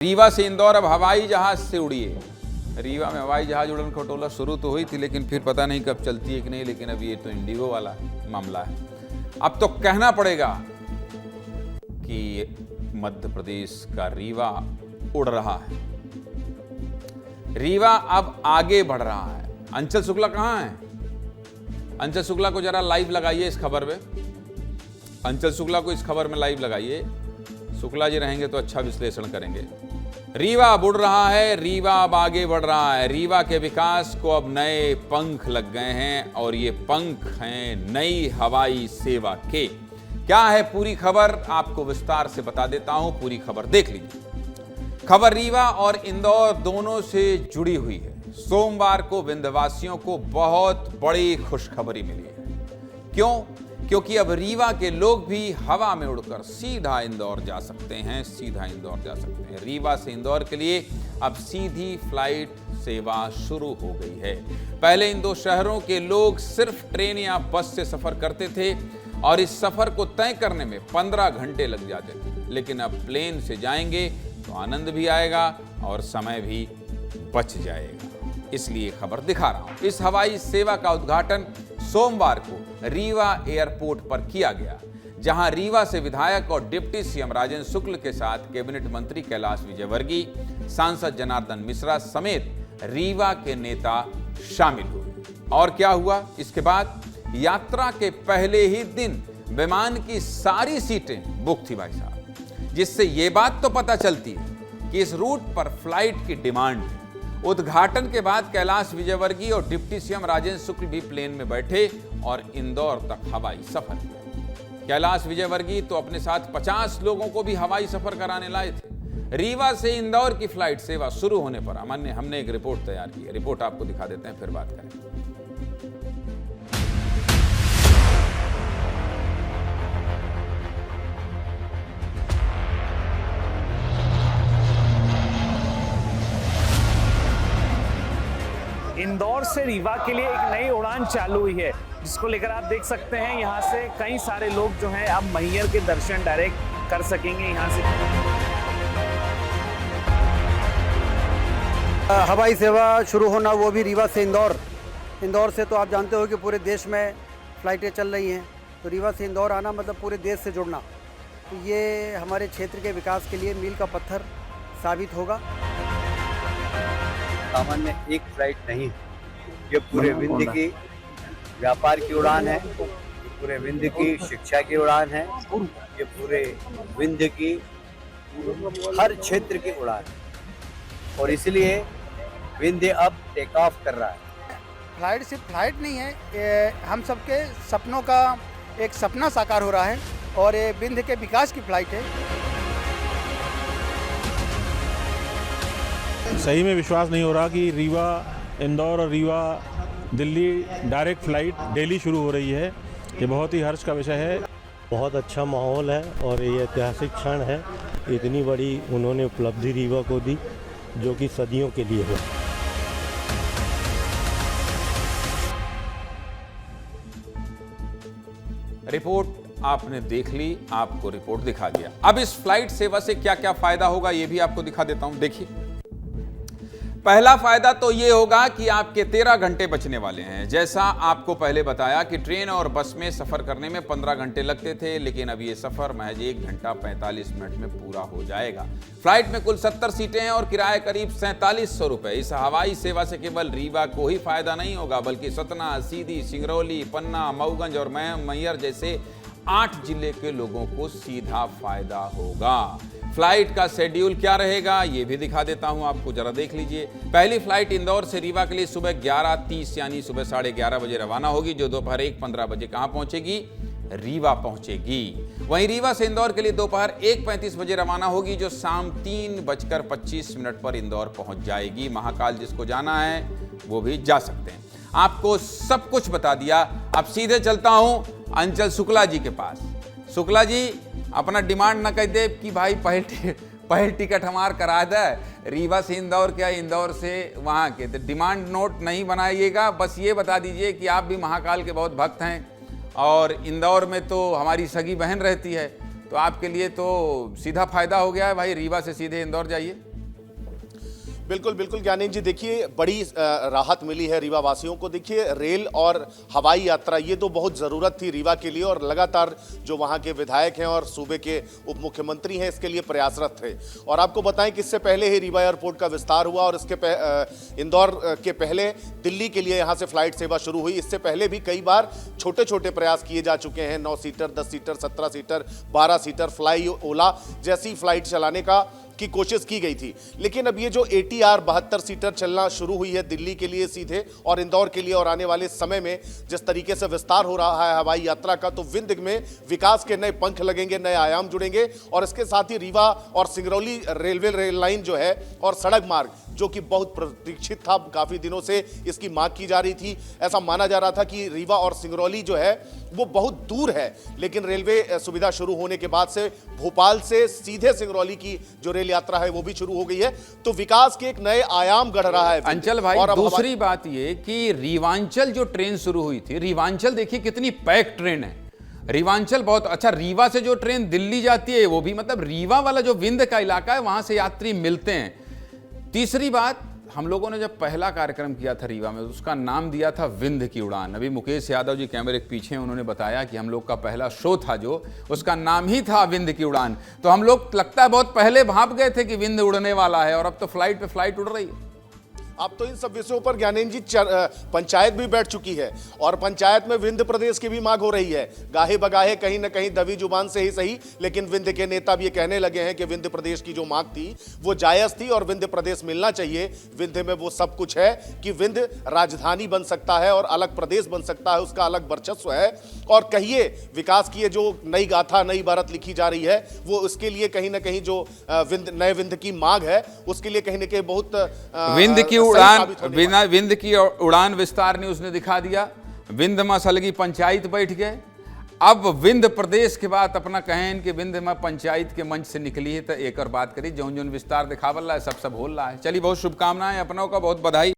रीवा से इंदौर अब हवाई जहाज से उड़िए। रीवा में हवाई जहाज उड़न खटोला शुरू तो हुई थी, लेकिन फिर पता नहीं कब चलती है कि नहीं। लेकिन अब ये तो इंडिगो वाला मामला है। अब तो कहना पड़ेगा कि मध्य प्रदेश का रीवा उड़ रहा है। रीवा अब आगे बढ़ रहा है। अंचल शुक्ला कहां है? अंचल शुक्ला को जरा लाइव लगाइए इस खबर में। अंचल शुक्ला को इस खबर में लाइव लगाइए। शुक्ला जी रहेंगे तो अच्छा विश्लेषण करेंगे। रीवा अब उड़ रहा है, रीवा अब आगे बढ़ रहा है। रीवा के विकास को अब नए पंख लग गए हैं और ये पंख हैं नई हवाई सेवा के। क्या है पूरी खबर, आपको विस्तार से बता देता हूं। पूरी खबर देख लीजिए। खबर रीवा और इंदौर दोनों से जुड़ी हुई है। सोमवार को विंध्यवासियों को बहुत बड़ी खुशखबरी मिली है। क्यों? क्योंकि अब रीवा के लोग भी हवा में उड़कर सीधा इंदौर जा सकते हैं। सीधा इंदौर जा सकते हैं। रीवा से इंदौर के लिए अब सीधी फ्लाइट सेवा शुरू हो गई है। पहले इन दो शहरों के लोग सिर्फ ट्रेन या बस से सफर करते थे और इस सफर को तय करने में 15 घंटे लग जाते थे। लेकिन अब प्लेन से जाएंगे तो आनंद भी आएगा और समय भी बच जाएगा। इसलिए खबर दिखा रहा हूं। इस हवाई सेवा का उद्घाटन सोमवार को रीवा एयरपोर्ट पर किया गया, जहां रीवा से विधायक और डिप्टी सीएम राजेंद्र शुक्ल के साथ कैबिनेट मंत्री कैलाश विजयवर्गीय, सांसद जनार्दन मिश्रा समेत रीवा के नेता शामिल हुए। और क्या हुआ इसके बाद? यात्रा के पहले ही दिन विमान की सारी सीटें बुक थी भाई साहब, जिससे यह बात तो पता चलती है कि इस रूट पर फ्लाइट की डिमांड है। उद्घाटन के बाद कैलाश विजयवर्गीय और डिप्टी सीएम राजेंद्र शुक्ल भी प्लेन में बैठे और इंदौर तक हवाई सफर किया। कैलाश विजयवर्गीय तो अपने साथ 50 लोगों को भी हवाई सफर कराने लाए थे। रीवा से इंदौर की फ्लाइट सेवा शुरू होने पर हमने एक रिपोर्ट तैयार की है। रिपोर्ट आपको दिखा देते हैं, फिर बात करेंगे। इंदौर से रीवा के लिए एक नई उड़ान चालू हुई है, जिसको लेकर आप देख सकते हैं यहाँ से कई सारे लोग जो हैं अब मैहर के दर्शन डायरेक्ट कर सकेंगे यहाँ से। हवाई सेवा शुरू होना, वो भी रीवा से इंदौर। इंदौर से तो आप जानते हो कि पूरे देश में फ़्लाइटें चल रही हैं, तो रीवा से इंदौर आना मतलब पूरे देश से जुड़ना। तो ये हमारे क्षेत्र के विकास के लिए मील का पत्थर साबित होगा। सामान्य एक फ्लाइट नहीं, ये पूरे विंध्य की व्यापार की उड़ान है, ये पूरे विंध्य की शिक्षा की उड़ान है, ये पूरे विंध्य की हर क्षेत्र की उड़ान है। और इसलिए विंध्य अब टेक ऑफ कर रहा है। फ्लाइट सिर्फ फ्लाइट नहीं है, ये हम सबके सपनों का एक सपना साकार हो रहा है और ये विंध्य के विकास की फ्लाइट है। सही में विश्वास नहीं हो रहा कि रीवा इंदौर और Rewa Delhi direct flight daily शुरू हो रही है। ये बहुत ही हर्ष का विषय है। बहुत अच्छा माहौल है और ये ऐतिहासिक क्षण है। इतनी बड़ी उन्होंने उपलब्धि रीवा को दी जो कि सदियों के लिए है। रिपोर्ट आपने देख ली, आपको रिपोर्ट दिखा दिया। अब इस फ्लाइट सेवा से क्या क्या फायदा होगा ये भी आपको दिखा देता हूं। देखिए, पहला फायदा तो ये होगा कि आपके 13 घंटे बचने वाले हैं। जैसा आपको पहले बताया कि ट्रेन और बस में सफर करने में 15 घंटे लगते थे, लेकिन अब ये सफर महज 1 घंटा 45 मिनट में पूरा हो जाएगा। फ्लाइट में कुल 70 सीटें हैं और किराया करीब 4700 रुपए। इस हवाई सेवा से केवल रीवा को ही फायदा नहीं होगा, बल्कि सतना, सीधी, सिंगरौली, पन्ना, मऊगंज और मैहर जैसे 8 जिले के लोगों को सीधा फायदा होगा। फ्लाइट का शेड्यूल क्या रहेगा ये भी दिखा देता हूं आपको, जरा देख लीजिए। पहली फ्लाइट इंदौर से रीवा के लिए सुबह 11:30 यानी सुबह 11:30 बजे रवाना होगी, जो दोपहर 1:15 बजे कहां पहुंचेगी? रीवा पहुंचेगी। वहीं रीवा से इंदौर के लिए दोपहर 1:35 बजे रवाना होगी, जो शाम 3:25 पर इंदौर पहुंच जाएगी। महाकाल जिसको जाना है वो भी जा सकते हैं। आपको सब कुछ बता दिया। अब सीधे चलता हूं अंचल शुक्ला जी के पास। शुक्ला जी, अपना डिमांड न कह दे कि भाई पहल टिकट हमार करा दे, रीवा से इंदौर क्या इंदौर से वहाँ के, तो डिमांड नोट नहीं बनाइएगा। बस ये बता दीजिए कि आप भी महाकाल के बहुत भक्त हैं और इंदौर में तो हमारी सगी बहन रहती है, तो आपके लिए तो सीधा फायदा हो गया है भाई, रीवा से सीधे इंदौर जाइए। बिल्कुल बिल्कुल ज्ञानेंद्र जी, देखिए बड़ी राहत मिली है रीवा वासियों को। देखिए रेल और हवाई यात्रा ये तो बहुत ज़रूरत थी रीवा के लिए, और लगातार जो वहाँ के विधायक हैं और सूबे के उप मुख्यमंत्री हैं इसके लिए प्रयासरत थे। और आपको बताएं कि इससे पहले ही रीवा एयरपोर्ट का विस्तार हुआ, और इसके इंदौर के पहले दिल्ली के लिए यहाँ से फ्लाइट सेवा शुरू हुई। इससे पहले भी कई बार छोटे छोटे प्रयास किए जा चुके हैं, 9 seater, 10 seater, 17 seater, 12 seater fly Ola जैसी फ्लाइट चलाने की कोशिश की गई थी। लेकिन अब ये जो ATR 72 सीटर चलना शुरू हुई है दिल्ली के लिए सीधे और इंदौर के लिए, और आने वाले समय में जिस तरीके से विस्तार हो रहा है हवाई यात्रा का, तो विंध्य में विकास के नए पंख लगेंगे, नए आयाम जुड़ेंगे। और इसके साथ ही रीवा और सिंगरौली रेल लाइन जो है और सड़क मार्ग जो कि बहुत प्रतीक्षित था, काफी दिनों से इसकी मांग की जा रही थी। ऐसा माना जा रहा था कि रीवा और सिंगरौली जो है वो बहुत दूर है, लेकिन रेलवे सुविधा शुरू होने के बाद से भोपाल से सीधे सिंगरौली की जो रेल यात्रा है वो भी शुरू हो गई है। तो विकास के एक नए आयाम गढ़ रहा है अंचल भाई। दूसरी बात ये कि रीवांचल जो ट्रेन शुरू हुई थी, रीवांचल देखिए कितनी पैक ट्रेन है। रीवांचल बहुत अच्छा, रीवा से जो ट्रेन दिल्ली जाती है वो भी, मतलब रीवा वाला जो विंध्य का इलाका है वहां से यात्री मिलते हैं। तीसरी बात, हम लोगों ने जब पहला कार्यक्रम किया था रीवा में, उसका नाम दिया था विंध्य की उड़ान। अभी मुकेश यादव जी कैमरे के पीछे हैं, उन्होंने बताया कि हम लोग का पहला शो था जो, उसका नाम ही था विंध्य की उड़ान। तो हम लोग लगता है बहुत पहले भाप गए थे कि विंध्य उड़ने वाला है, और अब तो फ्लाइट पे फ्लाइट उड़ रही है। अब तो इन सब विषयों पर ज्ञानेंद्र जी पंचायत भी बैठ चुकी है, और पंचायत में विंध्य प्रदेश की भी मांग हो रही है। गाहे बगाहे कहीं न कहीं दबी जुबान से ही सही, लेकिन विंध्य के नेता भी ये कहने लगे हैं कि विंध्य प्रदेश की जो मांग थी वो जायज थी और विंध्य प्रदेश मिलना चाहिए। विंध्य में वो सब कुछ है कि विंध्य राजधानी बन सकता है और अलग प्रदेश बन सकता है, उसका अलग वर्चस्व है। और कहिए विकास की जो नई गाथा, नई भारत लिखी जा रही है, वो उसके लिए कहीं ना कहीं जो नए विंध्य की मांग है उसके लिए कहीं ना कहीं बहुत विंध्य की उड़ान, विंध्य की उड़ान विस्तार न्यूज़ ने दिखा दिया। विंध्य में सलगी पंचायत बैठ गए। अब विंध्य प्रदेश के बाद अपना कहें कि विंध्य में पंचायत के मंच से निकली है, तो एक और बात करी, जौन जौन विस्तार दिखावल रहा है सब हो रहा है। चलिए, बहुत शुभकामनाएं, अपनों का बहुत बधाई।